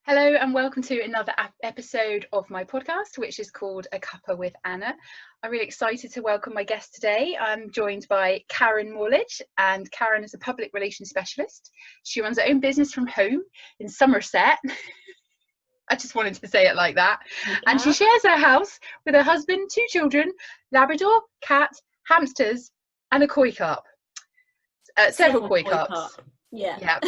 Hello and welcome to another episode of my podcast, which is called A Cuppa with Anna. I'm really excited to welcome my guest today. I'm joined by Karen Morledge, and Karen is a public relations specialist. She runs her own business from home in Somerset. I just wanted to say it like that. Yeah. And she shares her house with her husband, 2 children, Labrador, cat, hamsters, and a koi carp. Several koi carps. Yeah.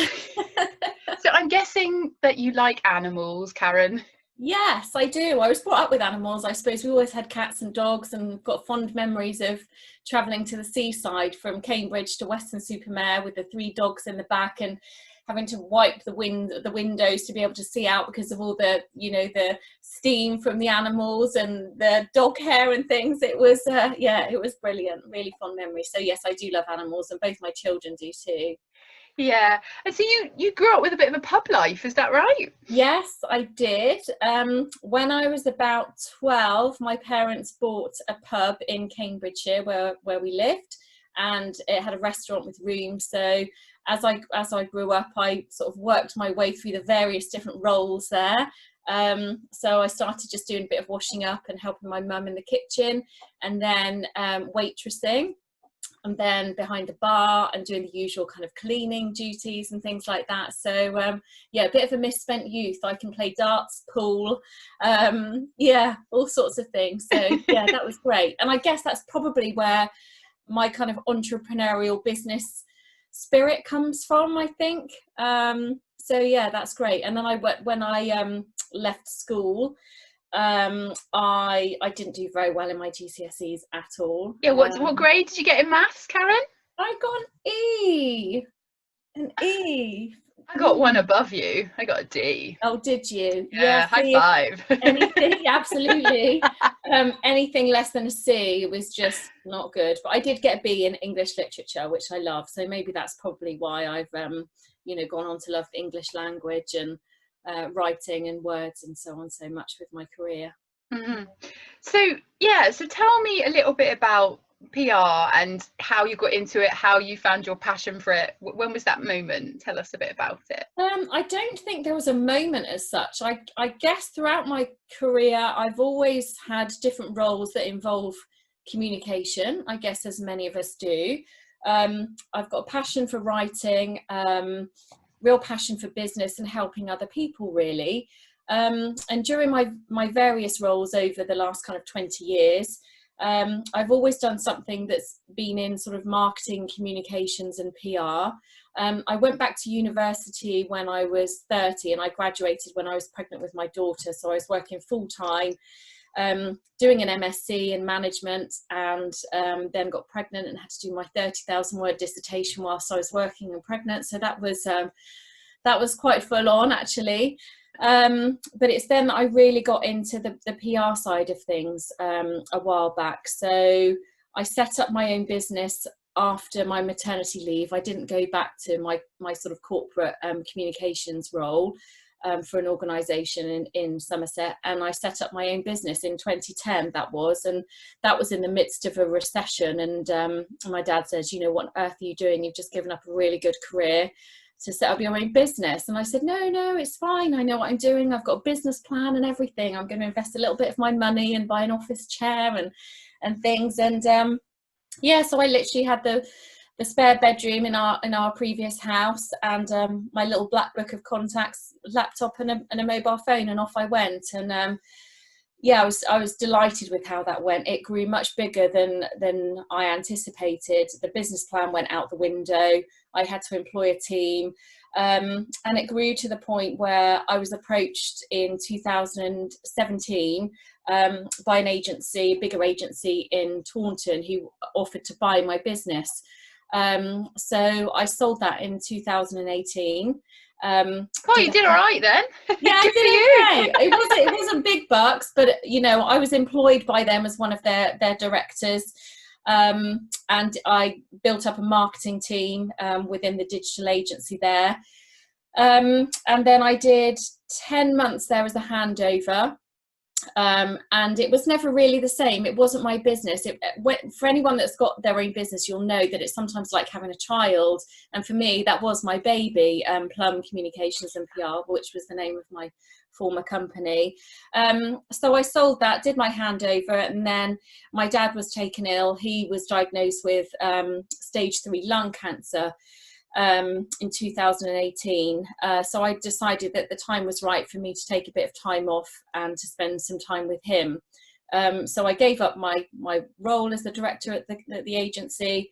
So I'm guessing that you like animals, Karen. Yes, I do. I was brought up with animals. I suppose we always had cats and dogs, and got fond memories of travelling to the seaside from Cambridge to Weston-super-Mare with the 3 dogs in the back, and having to wipe the windows to be able to see out because of all the steam from the animals and the dog hair and things. It was it was brilliant. Really fond memories. So yes, I do love animals, and both my children do too. Yeah. And so you grew up with a bit of a pub life, is that right? Yes, I did. When I was about 12, my parents bought a pub in Cambridgeshire where we lived, and it had a restaurant with rooms. So as I grew up, I sort of worked my way through the various different roles there. So I started just doing a bit of washing up and helping my mum in the kitchen, and then waitressing, and then behind the bar and doing the usual kind of cleaning duties and things like that. So a bit of a misspent youth. I can play darts, pool, all sorts of things. So yeah, that was great. And I guess that's probably where my kind of entrepreneurial business spirit comes from, I think. So yeah, that's great. And then when I left school, I didn't do very well in my GCSEs at all. Yeah, what grade did you get in maths, Karen? I got an E. I got one above you. I got a D. Oh, did you? Yeah, high five. Anything, absolutely. Anything less than a C was just not good. But I did get a B in English literature, which I love. So maybe that's probably why I've gone on to love the English language and writing and words and so on so much with my career. Mm-hmm. So tell me a little bit about PR and how you got into it, how you found your passion for it. When was that moment? Tell us a bit about it. I don't think there was a moment as such. I guess throughout my career I've always had different roles that involve communication, I guess, as many of us do. I've got a passion for writing, real passion for business and helping other people, really. And during my various roles over the last kind of 20 years, I've always done something that's been in sort of marketing, communications and PR. I went back to university when I was 30, and I graduated when I was pregnant with my daughter. So I was working full time, doing an MSc in management, and then got pregnant and had to do my 30,000 word dissertation whilst I was working and pregnant. So that was quite full on, actually. But it's then that I really got into the PR side of things a while back. So I set up my own business after my maternity leave. I didn't go back to my sort of corporate communications role for an organisation in Somerset, and I set up my own business in 2010. That was in the midst of a recession, and my dad says, what on earth are you doing? You've just given up a really good career to set up your own business. And I said, no, it's fine. I know what I'm doing. I've got a business plan and everything. I'm going to invest a little bit of my money and buy an office chair and things. And so I literally had the spare bedroom in our previous house, and my little black book of contacts, laptop and a mobile phone, and off I went. And I was delighted with how that went. It grew much bigger than I anticipated. The business plan went out the window. I had to employ a team, and it grew to the point where I was approached in 2017 by an agency, a bigger agency in Taunton, who offered to buy my business. So I sold that in 2018. You did all right then. Yeah, I did okay. It wasn't big bucks, but I was employed by them as one of their directors, and I built up a marketing team within the digital agency there, and then I did 10 months there as a handover, And it was never really the same. It wasn't my business. For anyone that's got their own business, you'll know that it's sometimes like having a child. And for me, that was my baby, Plum Communications and PR, which was the name of my former company. So I sold that, did my handover, and then my dad was taken ill. He was diagnosed with stage 3 lung cancer in 2018. So I decided that the time was right for me to take a bit of time off and to spend some time with him. So I gave up my role as the director at the agency,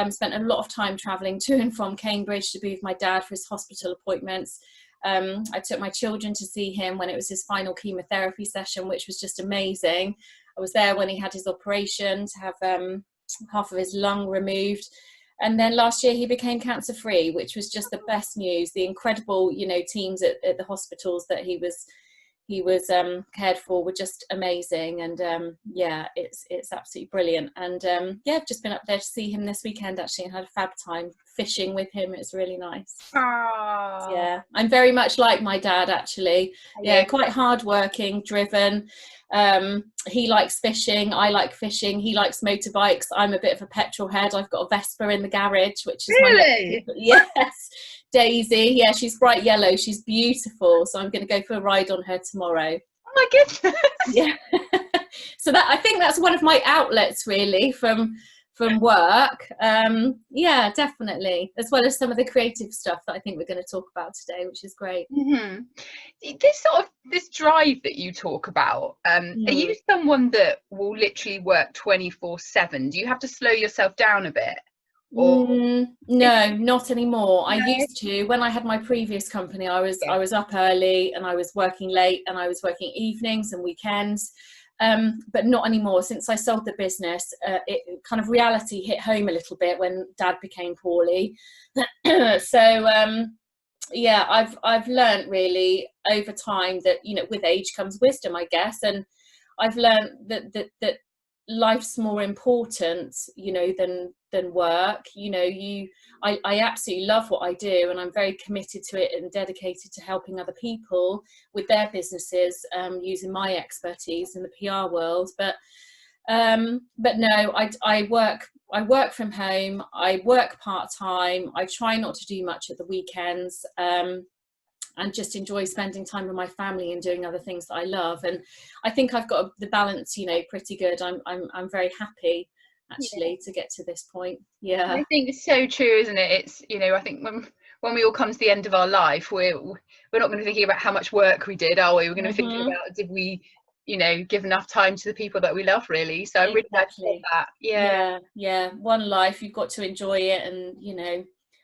spent a lot of time travelling to and from Cambridge to be with my dad for his hospital appointments. I took my children to see him when it was his final chemotherapy session, which was just amazing. I was there when he had his operation to have half of his lung removed. And then last year he became cancer free, which was just the best news. The incredible, teams at the hospitals that he was cared for were just amazing. And it's absolutely brilliant. And I've just been up there to see him this weekend actually, and had a fab time fishing with him. It's really nice. Aww. Yeah, I'm very much like my dad actually. Yeah, quite hardworking, driven. He likes fishing, I like fishing. He likes motorbikes. I'm a bit of a petrol head. I've got a Vespa in the garage, which is really? Yes, Daisy. Yeah, she's bright yellow. She's beautiful. So I'm going to go for a ride on her tomorrow. Oh my goodness. Yeah. So that, I think that's one of my outlets really from work. Yeah, definitely, as well as some of the creative stuff that I think we're going to talk about today, which is great. Mm-hmm. This drive that you talk about, are you someone that will literally work 24/7? Do you have to slow yourself down a bit? Or no, not anymore. I used to. When I had my previous company, I was up early and I was working late and I was working evenings and weekends. But not anymore. Since I sold the business, it kind of reality hit home a little bit when Dad became poorly. So I've learned really over time that with age comes wisdom, I guess, and I've learned that life's more important than work. I absolutely love what I do, and I'm very committed to it and dedicated to helping other people with their businesses, using my expertise in the PR world. But no, I work from home. I work part-time. I try not to do much at the weekends, and just enjoy spending time with my family and doing other things that I love. And I think I've got the balance, pretty good. I'm very happy actually to get to this point. Yeah, I think it's so true, isn't it? It's I think when we all come to the end of our life, we're not going to be thinking about how much work we did, are we? We're going to be thinking about, did we give enough time to the people that we love, really. So I'm really glad to hear that. Yeah, one life, you've got to enjoy it and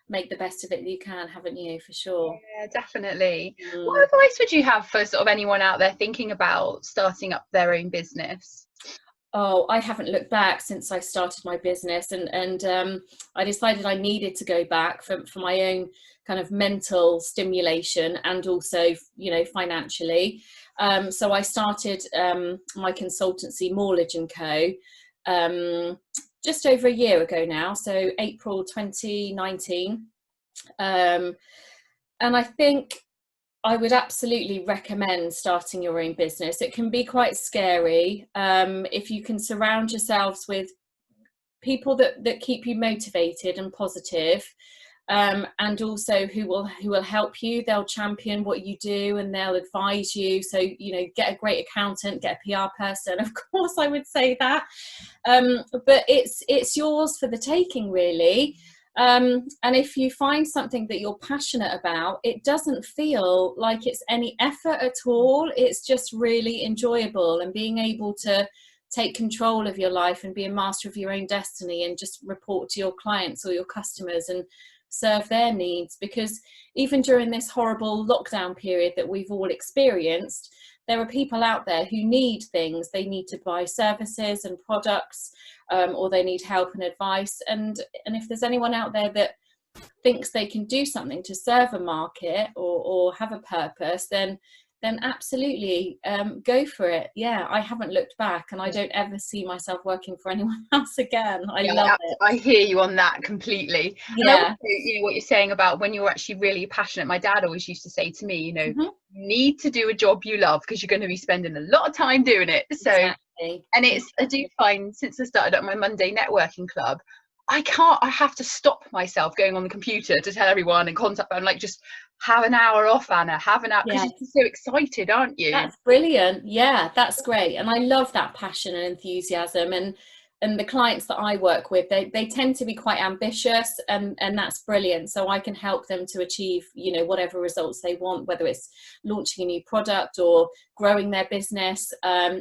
make the best of it that you can, haven't you? For sure. Yeah, definitely. What advice would you have for sort of anyone out there thinking about starting up their own business? Oh, I haven't looked back since I started my business, and I decided I needed to go back for my own kind of mental stimulation and also financially. So I started my consultancy, Morledge & Co, just over a year ago now, so April 2019. And I think I would absolutely recommend starting your own business. It can be quite scary. If you can surround yourselves with people that keep you motivated and positive, and also who will help you. They'll champion what you do and they'll advise you. So get a great accountant, get a PR person. Of course, I would say that, but it's yours for the taking, really. And if you find something that you're passionate about, it doesn't feel like it's any effort at all. It's just really enjoyable, and being able to take control of your life and be a master of your own destiny and just report to your clients or your customers and serve their needs. Because even during this horrible lockdown period that we've all experienced, there are people out there who need things. They need to buy services and products, or they need help and advice. And if there's anyone out there that thinks they can do something to serve a market or have a purpose, then then absolutely go for it. Yeah, I haven't looked back, and I don't ever see myself working for anyone else again. I love it. I hear you on that completely. And Yeah. also, what you're saying about when you're actually really passionate, my dad always used to say to me, you need to do a job you love, because you're going to be spending a lot of time doing it. So Exactly. and I do find, since I started up my Monday networking club, I have to stop myself going on the computer to tell everyone and contact them, like, just have an hour off, Anna, have an hour, because you're so excited, aren't you? That's brilliant. Yeah, that's great. And I love that passion and enthusiasm. And the clients that I work with, they tend to be quite ambitious, and that's brilliant. So I can help them to achieve, whatever results they want, whether it's launching a new product or growing their business.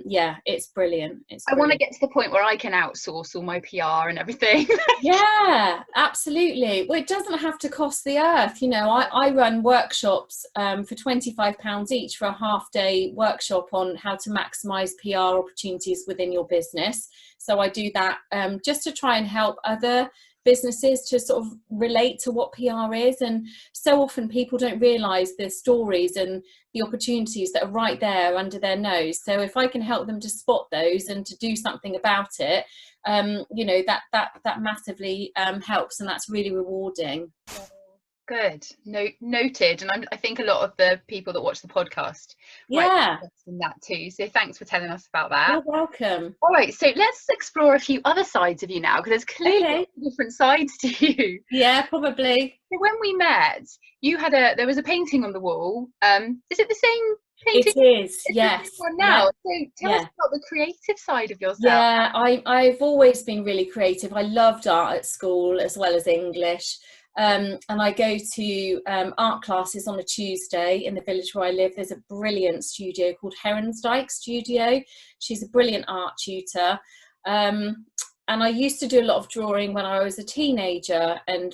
Yeah, it's brilliant. I want to get to the point where I can outsource all my PR and everything. Yeah, absolutely. Well, it doesn't have to cost the earth. I run workshops for £25 each for a half-day workshop on how to maximize PR opportunities within your business. So I do that just to try and help other businesses to sort of relate to what PR is. And so often people don't realize the stories and the opportunities that are right there under their nose. So if I can help them to spot those and to do something about it, that massively helps, and that's really rewarding. Good. Noted. And I think a lot of the people that watch the podcast in that too. So thanks for telling us about that. You're welcome. All right, so let's explore a few other sides of you now, because there's clearly different sides to you. Yeah, probably. So when we met, there was a painting on the wall. Is it the same painting? It is, yes. Now. So tell us about the creative side of yourself. Yeah, I've always been really creative. I loved art at school as well as English. And I go to art classes on a Tuesday in the village where I live. There's a brilliant studio called Heronsdyke Studio. She's a brilliant art tutor. And I used to do a lot of drawing when I was a teenager, and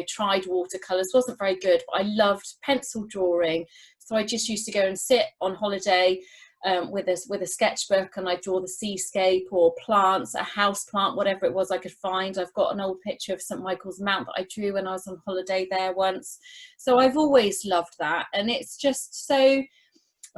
tried watercolours. Wasn't very good, but I loved pencil drawing. So I just used to go and sit on holiday with a sketchbook, and I draw the seascape or plants, a house plant, whatever it was I could find. I've got an old picture of St Michael's Mount that I drew when I was on holiday there once. So I've always loved that, and it's just so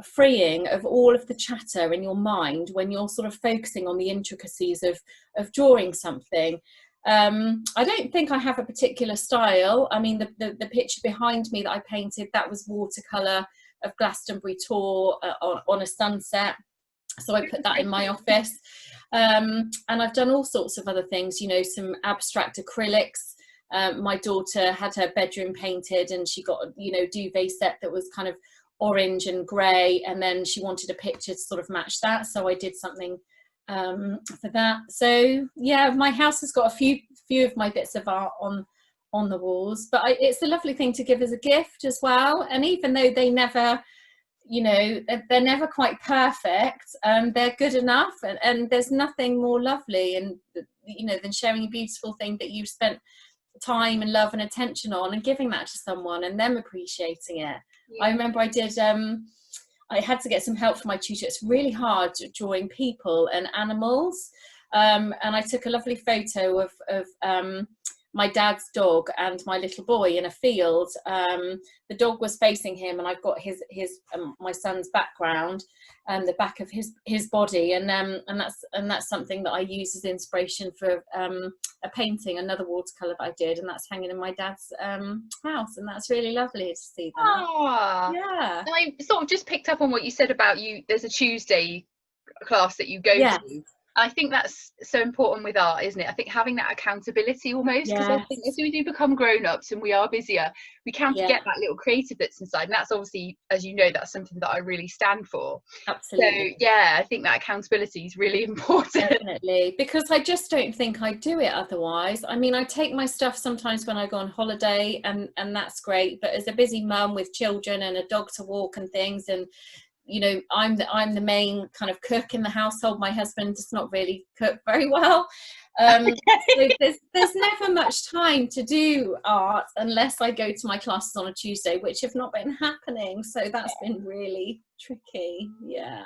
freeing of all of the chatter in your mind when you're sort of focusing on the intricacies of drawing something. I don't think I have a particular style. I mean, the picture behind me that I painted, that was watercolour of Glastonbury Tor on a sunset. So I put that in my office. And I've done all sorts of other things, some abstract acrylics. My daughter had her bedroom painted, and she got a duvet set that was kind of orange and grey, and then she wanted a picture to sort of match that, so I did something for that. So yeah, my house has got a few of my bits of art on the walls, but it's a lovely thing to give as a gift as well. And even though they never, they're never quite perfect, they're good enough, and there's nothing more lovely and than sharing a beautiful thing that you've spent time and love and attention on, and giving that to someone and them appreciating it. I remember I had to get some help from my tutor. It's really hard drawing people and animals, and I took a lovely photo of my dad's dog and my little boy in a field. The dog was facing him, and I've got his my son's background and the back of his body, and that's something that I use as inspiration for a painting, another watercolor that I did, and that's hanging in my dad's house, and that's really lovely to see that. Aww. Yeah. And I sort of just picked up on what you said about there's a Tuesday class that you go to. I think that's so important with art, isn't it? I think having that accountability almost, because I think as we do become grown-ups and we are busier, we can forget that little creative that's inside, and that's obviously, as you know, that's something that I really stand for. Absolutely. So yeah, I think that accountability is really important. Definitely, because I just don't think I'd do it otherwise. I mean, I take my stuff sometimes when I go on holiday, and that's great, but as a busy mum with children and a dog to walk and things, and I'm the main kind of cook in the household. My husband does not really cook very well. So there's never much time to do art unless I go to my classes on a Tuesday, which have not been happening. So that's been really tricky. Yeah.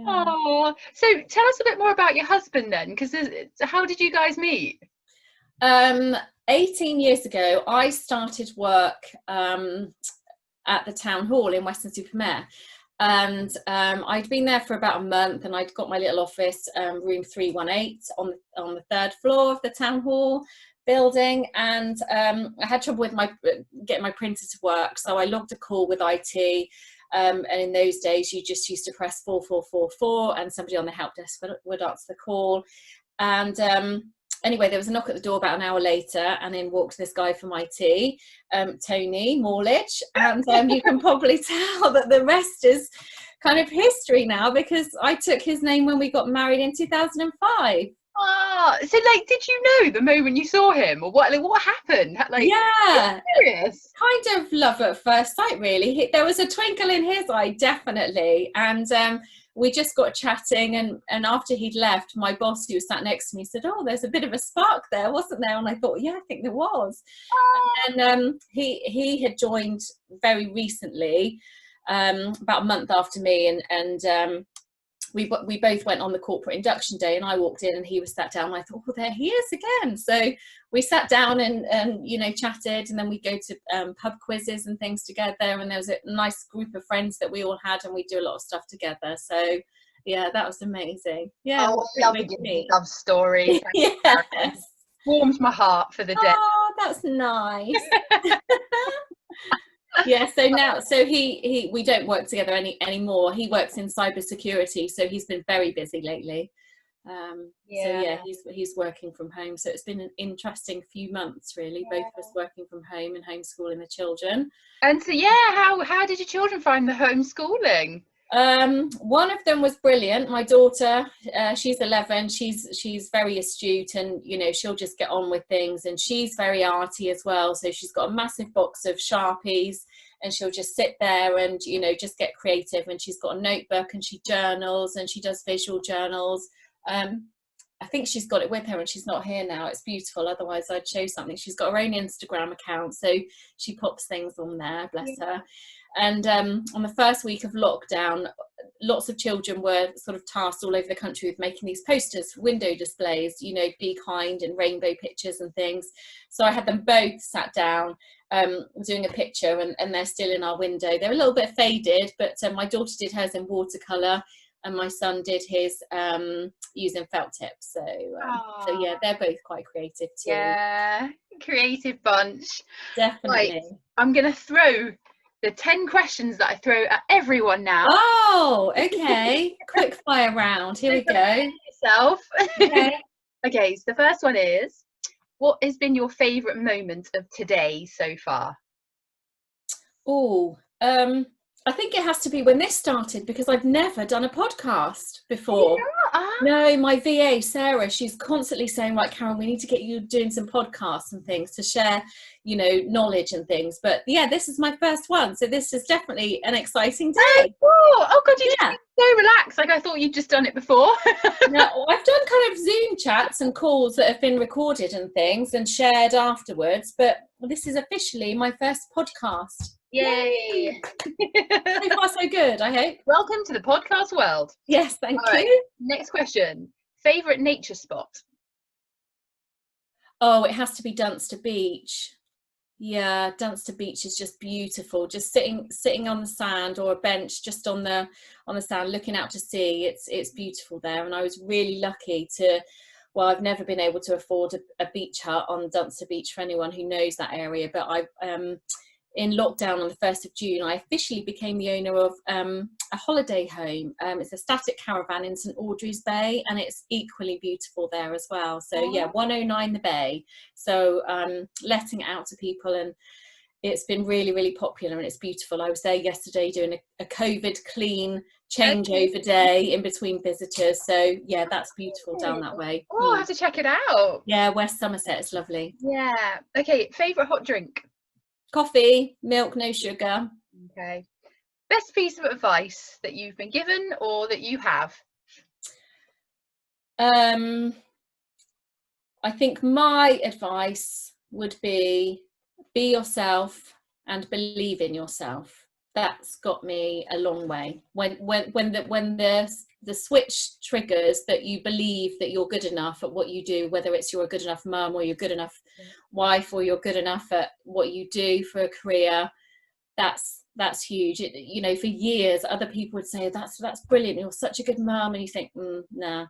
Oh, so tell us a bit more about your husband then, because how did you guys meet? 18 years ago, I started work at the town hall in Weston-super-Mare. and I'd been there for about a month, and I'd got my little office, room 318 on the third floor of the town hall building, and I had trouble with getting my printer to work, so I logged a call with IT. And in those days, you just used to press 4444, and somebody on the help desk would answer the call. And anyway, there was a knock at the door about an hour later, and in walked this guy from IT, Tony Morledge, and you can probably tell that the rest is kind of history now, because I took his name when we got married in 2005. Ah, so like, did you know the moment you saw him, or what? Like, what happened? Like, yeah, serious? Kind of love at first sight, really. There was a twinkle in his eye, definitely, and we just got chatting, and after he'd left, my boss, who was sat next to me, said, "Oh, there's a bit of a spark there, wasn't there?" And I thought, yeah, I think there was. And then he had joined very recently, about a month after me, and we both went on the corporate induction day, and I walked in and he was sat down, and I thought, oh, there he is again. So we sat down and you know, chatted, and then we go to pub quizzes and things together, and there was a nice group of friends that we all had, and we do a lot of stuff together. So yeah, that was amazing. Yeah. Oh, I love a love story. Yes. Warms my heart for the day. Oh, that's nice. Yeah, so we don't work together anymore. He works in cybersecurity, so he's been very busy lately. So yeah, he's working from home. So it's been an interesting few months, really, both of us working from home and homeschooling the children. And so how did your children find the homeschooling? One of them was brilliant. My daughter, she's 11. She's very astute, and you know, she'll just get on with things, and she's very arty as well. So she's got a massive box of Sharpies, and she'll just sit there and, you know, just get creative. And she's got a notebook, and she journals, and she does visual journals. I think she's got it with her, and she's not here now. It's beautiful. Otherwise I'd show something. She's got her own Instagram account, so she pops things on there, bless her. And on the first week of lockdown, lots of children were sort of tasked all over the country with making these posters, window displays, you know, be kind, and rainbow pictures and things. So I had them both sat down doing a picture, and they're still in our window. They're a little bit faded, but my daughter did hers in watercolour, and my son did his using felt tips. So yeah, they're both quite creative too. Yeah, creative bunch. Definitely. Right, I'm going to throw the 10 questions that I throw at everyone now. Oh, okay. Quick fire round. Here we go. Yourself. Okay. Okay, so the first one is, what has been your favourite moment of today so far? Oh, I think it has to be when this started, because I've never done a podcast before. Yeah. No, my VA, Sarah, she's constantly saying, right, Karen, we need to get you doing some podcasts and things to share, you know, knowledge and things. But yeah, this is my first one. So this is definitely an exciting day. Oh God, you just so relaxed. Like I thought you'd just done it before. No, I've done kind of Zoom chats and calls that have been recorded and things and shared afterwards. But this is officially my first podcast. Yay. So far so good, I hope. Welcome to the podcast world. Yes, thank you. Right, next question. Favourite nature spot? Oh, it has to be Dunster Beach. Yeah, Dunster Beach is just beautiful. Just sitting on the sand, or a bench just on the sand, looking out to sea. It's beautiful there, and I was really lucky to. Well, I've never been able to afford a beach hut on Dunster Beach, for anyone who knows that area, but I in lockdown on the 1st of June, I officially became the owner of a holiday home. It's a static caravan in St Audrey's Bay, and it's equally beautiful there as well. So yeah, 109 the Bay. So letting it out to people, and it's been really, really popular, and it's beautiful. I was there yesterday doing a COVID clean changeover day in between visitors. So yeah, that's beautiful down that way. Oh, I have to check it out. Yeah, West Somerset is lovely. Yeah. Okay, favourite hot drink? Coffee, milk, no sugar. Okay. Best piece of advice that you've been given or that you have? I think my advice would be yourself and believe in yourself. That's got me a long way. When the switch triggers, that you believe that you're good enough at what you do, whether it's you're a good enough mum, or you're good enough wife, or you're good enough at what you do for a career, that's huge. You know, for years other people would say that's brilliant, you're such a good mum, and you think nah.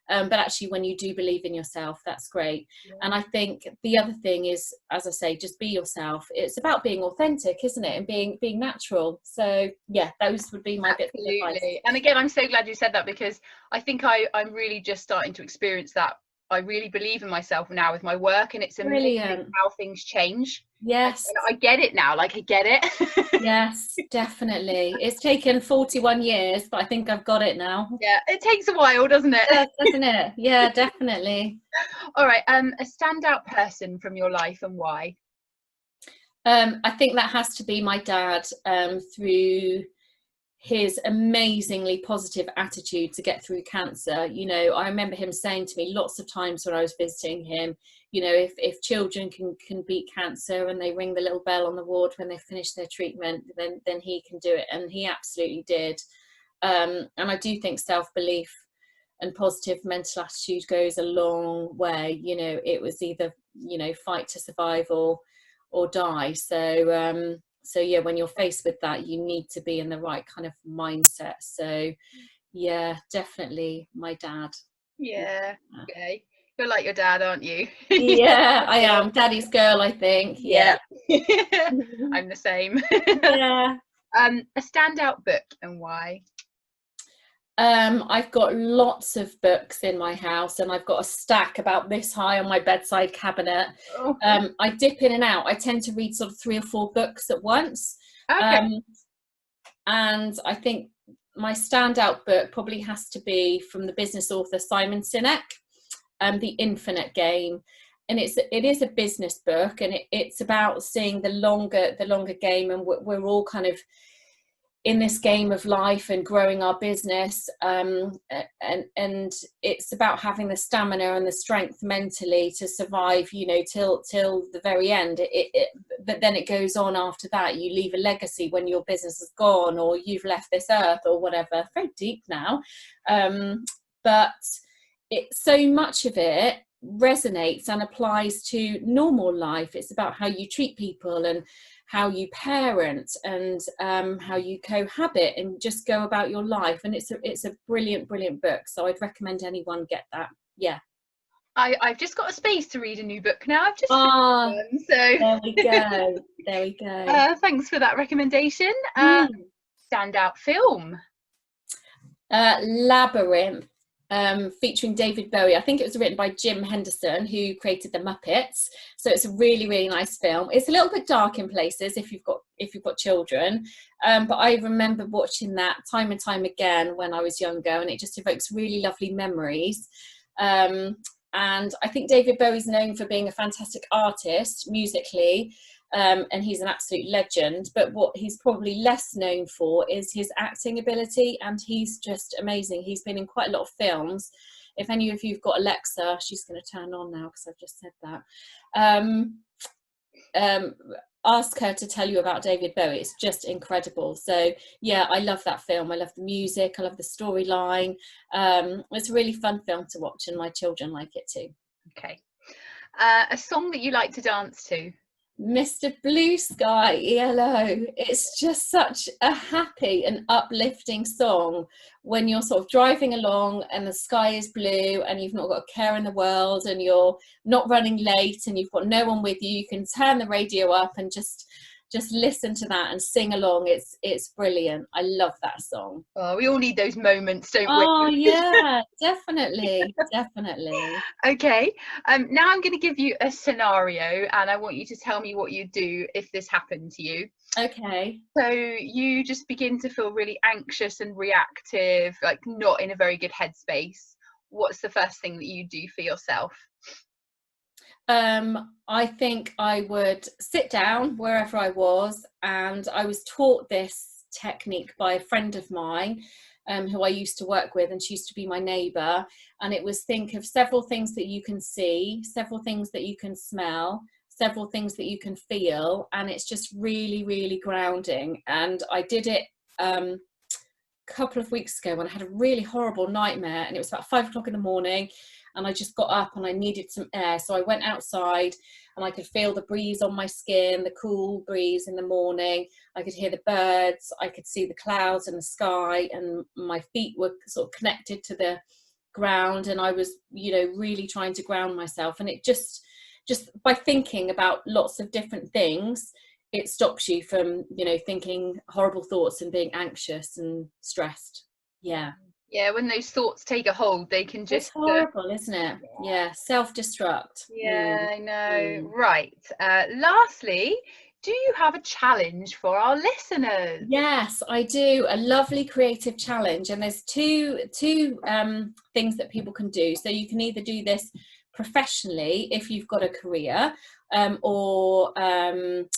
But actually when you do believe in yourself, that's great. Yeah. And I think the other thing is, as I say, just be yourself. It's about being authentic, isn't it, and being natural. So yeah, those would be my bits of advice. Absolutely. And again, I'm so glad you said that, because I think I'm really just starting to experience that. I really believe in myself now with my work, and it's amazing Brilliant. how things change. Yes. And I get it now, like I get it. Yes, definitely. It's taken 41 years, but I think I've got it now. Yeah, it takes a while, doesn't it? Yes, doesn't it? Yeah, definitely. All right, a standout person from your life, and why? I think that has to be my dad, through his amazingly positive attitude to get through cancer. You know, I remember him saying to me lots of times when I was visiting him, you know, if children can beat cancer and they ring the little bell on the ward when they finish their treatment, then he can do it, and he absolutely did. And I do think self-belief and positive mental attitude goes a long way. You know, it was either, you know, fight to survive or die. So yeah, when you're faced with that, you need to be in the right kind of mindset. So yeah, definitely my dad. Yeah. Okay. You're like your dad, aren't you? Yeah, I am. Daddy's girl, I think. Yeah. I'm the same. Yeah. A standout book, and why? I've got lots of books in my house, and I've got a stack about this high on my bedside cabinet. Oh. I dip in and out. I tend to read sort of 3 or 4 books at once. Okay. And I think my standout book probably has to be from the business author Simon Sinek, The Infinite Game. And it is a business book, and it's about seeing the longer game, and we're all kind of in this game of life and growing our business, and it's about having the stamina and the strength mentally to survive, you know, till the very end. But then it goes on after that. You leave a legacy when your business is gone, or you've left this earth, or whatever. Very deep now, but so much of it resonates and applies to normal life. It's about how you treat people, and how you parent, and how you cohabit and just go about your life. And it's a brilliant book, so I'd recommend anyone get that. Yeah. I've just got a space to read a new book now. I've just one, so there we go. Thanks for that recommendation. Standout film. Labyrinth, featuring David Bowie. I think it was written by Jim Henderson, who created the Muppets. So it's a really nice film. It's a little bit dark in places if you've got children, but I remember watching that time and time again when I was younger, and it just evokes really lovely memories. And I think David Bowie's known for being a fantastic artist musically, and he's an absolute legend, but what he's probably less known for is his acting ability, and he's just amazing. He's been in quite a lot of films. If any of you've got Alexa, she's going to turn on now because I've just said that. Ask her to tell you about David Bowie. It's just incredible. So yeah, I love that film. I love the music, I love the storyline. It's a really fun film to watch, and my children like it too. Okay. A song that you like to dance to? Mr. Blue Sky, ELO. It's just such a happy and uplifting song when you're sort of driving along and the sky is blue and you've not got a care in the world and you're not running late and you've got no one with you. You can turn the radio up and just listen to that and sing along. It's brilliant. I love that song. Oh, we all need those moments, don't we? Oh yeah, definitely. Okay, now I'm going to give you a scenario, and I want you to tell me what you'd do if this happened to you. Okay. So you just begin to feel really anxious and reactive, like not in a very good headspace. What's the first thing that you do for yourself? I think I would sit down wherever I was, and I was taught this technique by a friend of mine who I used to work with, and she used to be my neighbour, and it was think of several things that you can see, several things that you can smell, several things that you can feel, and it's just really grounding. And I did it a couple of weeks ago when I had a really horrible nightmare, and it was about 5 o'clock in the morning, and I just got up and I needed some air. So I went outside and I could feel the breeze on my skin, the cool breeze in the morning. I could hear the birds, I could see the clouds and the sky, and my feet were sort of connected to the ground, and I was, you know, really trying to ground myself. And it just by thinking about lots of different things, it stops you from, you know, thinking horrible thoughts and being anxious and stressed. Yeah. Yeah, when those thoughts take a hold, they can just... It's horrible, isn't it? Yeah, self-destruct. Yeah, I know. Right. Lastly, do you have a challenge for our listeners? Yes, I do. A lovely creative challenge, and there's two things that people can do. So you can either do this professionally if you've got a career, or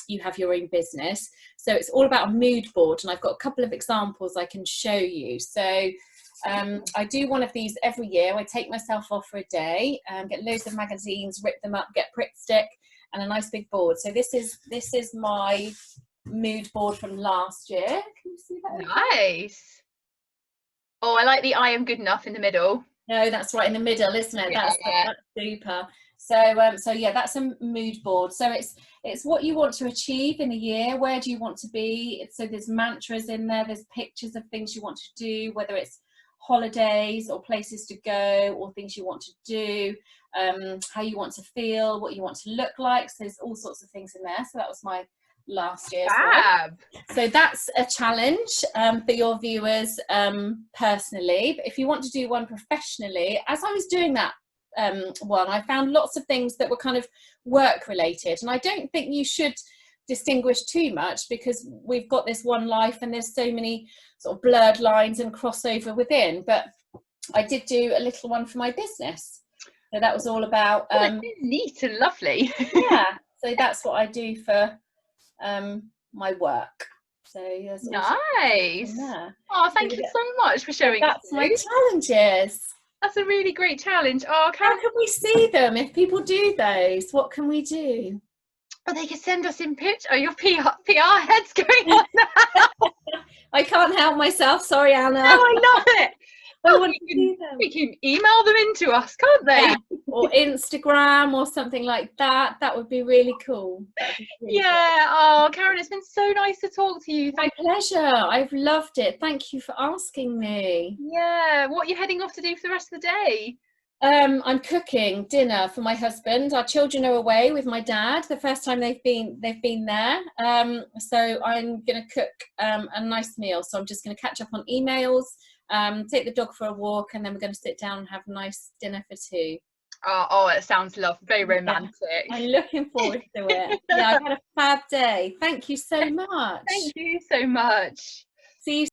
you have your own business. So it's all about a mood board, and I've got a couple of examples I can show you. So I do one of these every year. I take myself off for a day, get loads of magazines, rip them up, get Pritt stick and a nice big board. So this is my mood board from last year. Can you see that? Nice. Oh, I like the I am good enough in the middle. No, that's right in the middle, isn't it? Yeah. That's super. So yeah, that's a mood board. So it's what you want to achieve in a year. Where do you want to be? So there's mantras in there. There's pictures of things you want to do, whether it's holidays or places to go or things you want to do, how you want to feel, what you want to look like. So there's all sorts of things in there. So that was my last year's Fab. one. So that's a challenge for your viewers personally. But if you want to do one professionally, as I was doing that one, I found lots of things that were kind of work related, and I don't think you should distinguish too much, because we've got this one life and there's so many sort of blurred lines and crossover within. But I did do a little one for my business, so that was all about neat and lovely. yeah, so that's what I do for my work. So nice. Oh, thank you so much for showing us. That's my challenges. That's a really great challenge. Oh, how can we see them if people do those? What can we do? Oh, they can send us in pitch. Oh, your PR head's going on now. I can't help myself. Sorry, Anna. No, I love it. Well, we can email them into us, can't they? Yeah. Or Instagram or something like that. That would be really cool. Yeah. Oh, Karen, it's been so nice to talk to you. My pleasure. I've loved it. Thank you for asking me. Yeah. What are you heading off to do for the rest of the day? I'm cooking dinner for my husband. Our children are away with my dad. The first time they've been there. So I'm going to cook a nice meal. So I'm just going to catch up on emails, take the dog for a walk, and then we're going to sit down and have a nice dinner for two. Oh, it sounds lovely. Very romantic. Yeah, I'm looking forward to it. Yeah, I've had a fab day. Thank you so much. Thank you so much. See you